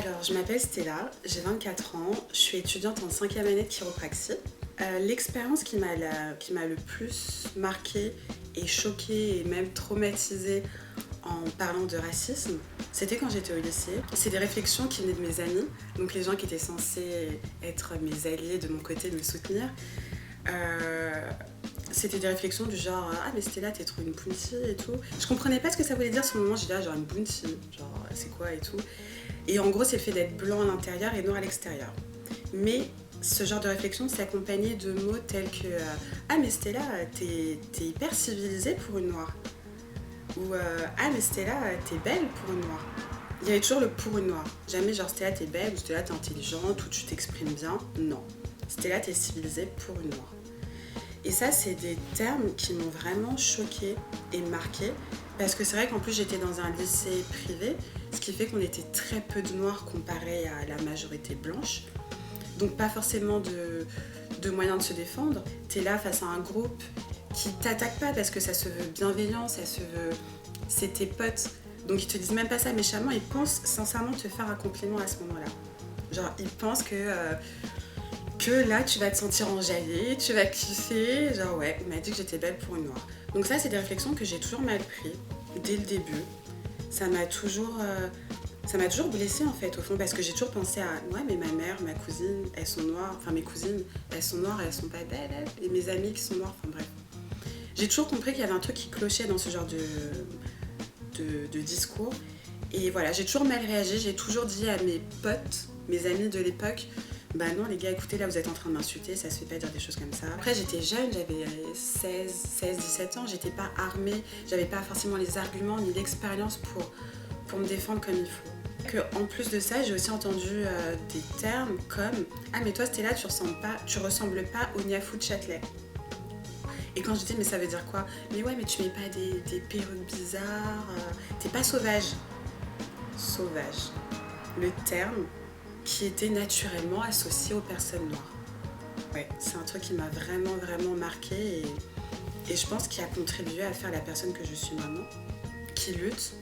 Alors, je m'appelle Stella, j'ai 24 ans, je suis étudiante en 5e année de chiropraxie. L'expérience qui m'a le plus marquée et choquée et même traumatisée en parlant de racisme, c'était quand j'étais au lycée. C'est des réflexions qui venaient de mes amis, donc les gens qui étaient censés être mes alliés de mon côté, de me soutenir. C'était des réflexions du genre « Ah mais Stella, t'es trop une bounty et tout ». Je comprenais pas ce que ça voulait dire sur le moment, j'ai dit « Ah genre une bounty, genre c'est quoi et tout ». Et en gros c'est le fait d'être blanc à l'intérieur et noir à l'extérieur. Mais ce genre de réflexion s'est accompagné de mots tels que Ah mais Stella, t'es hyper civilisée pour une noire ». Ou Ah mais Stella, t'es belle pour une noire. Il y avait toujours le pour une noire. Jamais genre Stella, t'es belle ou Stella, t'es intelligente ou tu t'exprimes bien. Non. Stella, t'es civilisée pour une noire. Et ça, c'est des termes qui m'ont vraiment choquée et marquée. Parce que c'est vrai qu'en plus, j'étais dans un lycée privé, ce qui fait qu'on était très peu de noirs comparé à la majorité blanche. Donc pas forcément de moyens de se défendre. T'es là face à un groupe qui t'attaque pas parce que ça se veut bienveillant, ça se veut... C'est tes potes. Donc ils te disent même pas ça méchamment, ils pensent sincèrement te faire un compliment à ce moment-là. Genre, ils pensent que là, tu vas te sentir enjaillée, tu vas kiffer. Genre, ouais, il m'a dit que j'étais belle pour une noire. Donc ça, c'est des réflexions que j'ai toujours mal pris dès le début. Ça m'a toujours blessée en fait, au fond, parce que j'ai toujours pensé à ouais, mais ma mère, ma cousine, elles sont noires. Enfin, mes cousines, elles sont noires, elles sont pas belles, elles. Et mes amis qui sont noirs, enfin bref. J'ai toujours compris qu'il y avait un truc qui clochait dans ce genre de discours. Et voilà, j'ai toujours mal réagi, j'ai toujours dit à mes potes, mes amis de l'époque, bah non les gars, écoutez, là vous êtes en train de m'insulter, ça se fait pas dire des choses comme ça. Après j'étais jeune, j'avais 16-17 ans, j'étais pas armée, j'avais pas forcément les arguments ni l'expérience pour me défendre comme il faut. En plus de ça, j'ai aussi entendu des termes comme « Ah mais toi Stella, tu ressembles pas au Niafou de Châtelet ». Et quand je dis « Mais ça veut dire quoi ?»« Mais ouais, mais tu mets pas des perruques bizarres, t'es pas sauvage ». Sauvage, le terme qui était naturellement associé aux personnes noires. Ouais, c'est un truc qui m'a vraiment marqué et je pense qu'il a contribué à faire la personne que je suis maintenant, qui lutte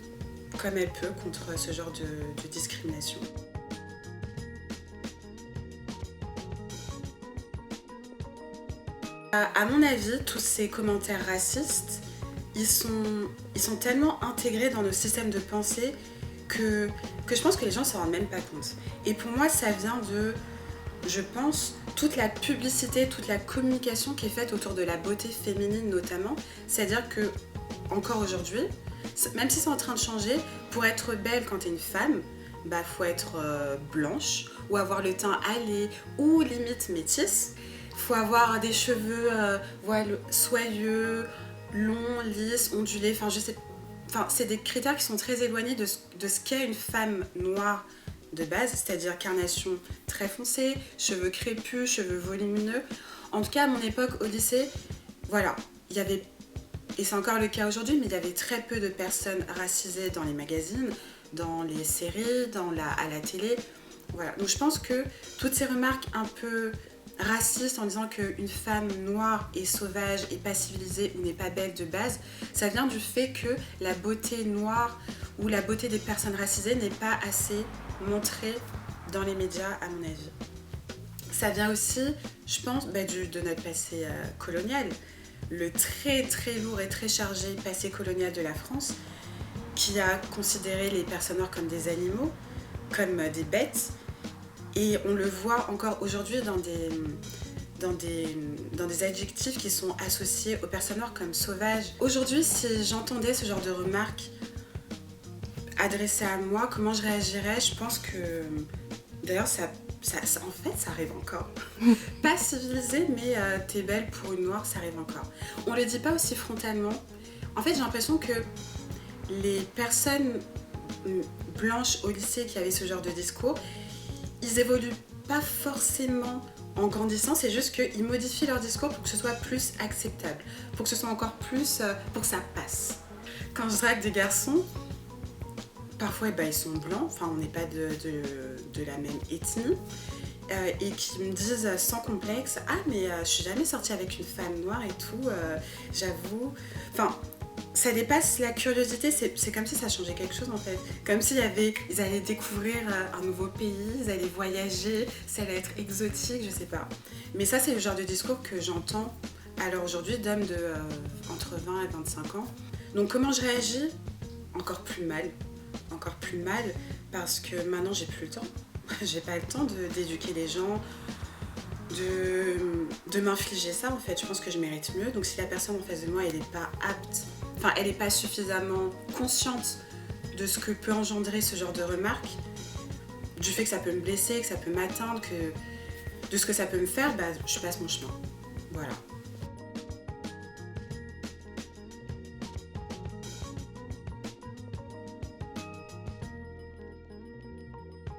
comme elle peut contre ce genre de discrimination. À mon avis, tous ces commentaires racistes, ils sont tellement intégrés dans nos systèmes de pensée que je pense que les gens ne s'en rendent même pas compte. Et pour moi, ça vient de, je pense, toute la publicité, toute la communication qui est faite autour de la beauté féminine notamment. C'est-à-dire que, encore aujourd'hui, même si c'est en train de changer, pour être belle quand t'es une femme, bah faut être blanche ou avoir le teint hâlé ou limite métisse. Faut avoir des cheveux soyeux, longs, lisses, ondulés, enfin je sais. Enfin, c'est des critères qui sont très éloignés de ce qu'est une femme noire de base, c'est-à-dire carnation très foncée, cheveux crépus, cheveux volumineux. En tout cas, à mon époque, au lycée, voilà, il y avait, et c'est encore le cas aujourd'hui, mais il y avait très peu de personnes racisées dans les magazines, dans les séries, à la télé. Voilà. Donc je pense que toutes ces remarques un peu raciste en disant qu'une femme noire est sauvage, et pas civilisée ou n'est pas belle de base, ça vient du fait que la beauté noire ou la beauté des personnes racisées n'est pas assez montrée dans les médias, à mon avis. Ça vient aussi, je pense, de notre passé colonial, le très lourd et très chargé passé colonial de la France, qui a considéré les personnes noires comme des animaux, comme des bêtes. Et on le voit encore aujourd'hui dans des adjectifs qui sont associés aux personnes noires comme sauvages. Aujourd'hui, si j'entendais ce genre de remarques adressées à moi, comment je réagirais? Je pense que... D'ailleurs, en fait, ça arrive encore. Pas civilisé, mais t'es belle pour une noire, ça arrive encore. On le dit pas aussi frontalement. En fait, j'ai l'impression que les personnes blanches au lycée qui avaient ce genre de discours, ils évoluent pas forcément en grandissant, c'est juste qu'ils modifient leur discours pour que ce soit plus acceptable, pour que ce soit encore plus, pour que ça passe. Quand je drague des garçons, parfois ils sont blancs, enfin on n'est pas de la même ethnie, et qui me disent sans complexe « Ah mais je suis jamais sortie avec une femme noire et tout, j'avoue... » Enfin, ça dépasse la curiosité, c'est comme si ça changeait quelque chose en fait. Comme s'il y avait, ils allaient découvrir un nouveau pays, ils allaient voyager, ça allait être exotique, je sais pas. Mais ça, c'est le genre de discours que j'entends à l'heure aujourd'hui d'hommes de entre 20 et 25 ans. Donc comment je réagis? Encore plus mal. Encore plus mal parce que maintenant j'ai plus le temps. J'ai pas le temps d'éduquer les gens, de m'infliger ça en fait. Je pense que je mérite mieux. Donc si la personne en face de moi elle n'est pas apte, enfin elle n'est pas suffisamment consciente de ce que peut engendrer ce genre de remarques, du fait que ça peut me blesser, que ça peut m'atteindre, de ce que ça peut me faire, bah, je passe mon chemin. Voilà.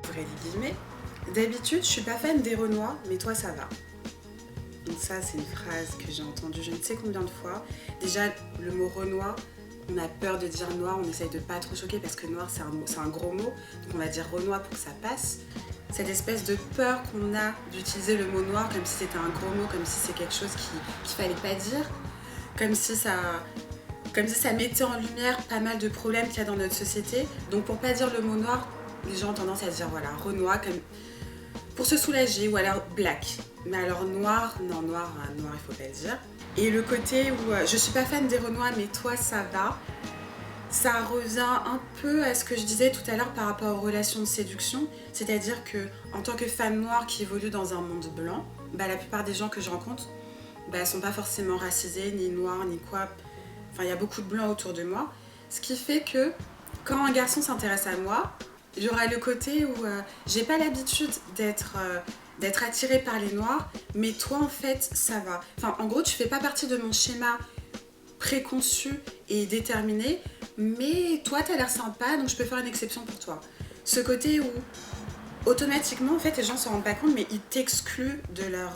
Ouvrez les guillemets. D'habitude, je suis pas fan des Renois, mais toi ça va. Donc ça, c'est une phrase que j'ai entendue je ne sais combien de fois. Déjà, le mot Renois, on a peur de dire noir, on essaye de pas trop choquer parce que noir c'est un gros mot, donc on va dire Renois pour que ça passe. Cette espèce de peur qu'on a d'utiliser le mot noir comme si c'était un gros mot, comme si c'est quelque chose qu'il fallait pas dire, comme si ça mettait en lumière pas mal de problèmes qu'il y a dans notre société. Donc pour pas dire le mot noir, les gens ont tendance à dire voilà, Renois, comme pour se soulager, ou alors black. Mais alors noir, non, noir, noir il faut pas le dire. Et le côté où je suis pas fan des Renois, mais toi ça va, ça revient un peu à ce que je disais tout à l'heure par rapport aux relations de séduction. C'est-à-dire que en tant que femme noire qui évolue dans un monde blanc, bah, la plupart des gens que je rencontre bah, sont pas forcément racisés, ni noirs, ni quoi. Enfin, il y a beaucoup de blancs autour de moi. Ce qui fait que quand un garçon s'intéresse à moi, il y aura le côté où j'ai pas l'habitude d'être attirée par les noirs, mais toi en fait ça va. Enfin, en gros, tu fais pas partie de mon schéma préconçu et déterminé, mais toi t'as l'air sympa, donc je peux faire une exception pour toi. Ce côté où automatiquement en fait les gens s'en rendent pas compte, mais ils t'excluent de leur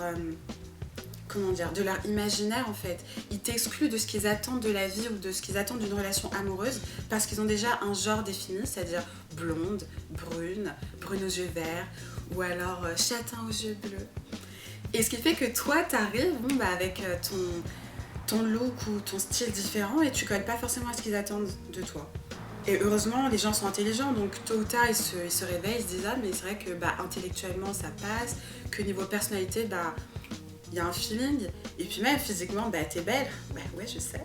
de leur imaginaire en fait. Ils t'excluent de ce qu'ils attendent de la vie ou de ce qu'ils attendent d'une relation amoureuse parce qu'ils ont déjà un genre défini, c'est-à-dire blonde, brune, brune aux yeux verts ou alors châtain aux yeux bleus. Et ce qui fait que toi t'arrives avec ton look ou ton style différent et tu colles pas forcément à ce qu'ils attendent de toi. Et heureusement, les gens sont intelligents, donc tôt ou tard, ils se réveillent, ils se disent « Ah, mais c'est vrai que intellectuellement, ça passe, que niveau personnalité, il y a un feeling, et puis même physiquement, t'es belle. » Ouais, je sais.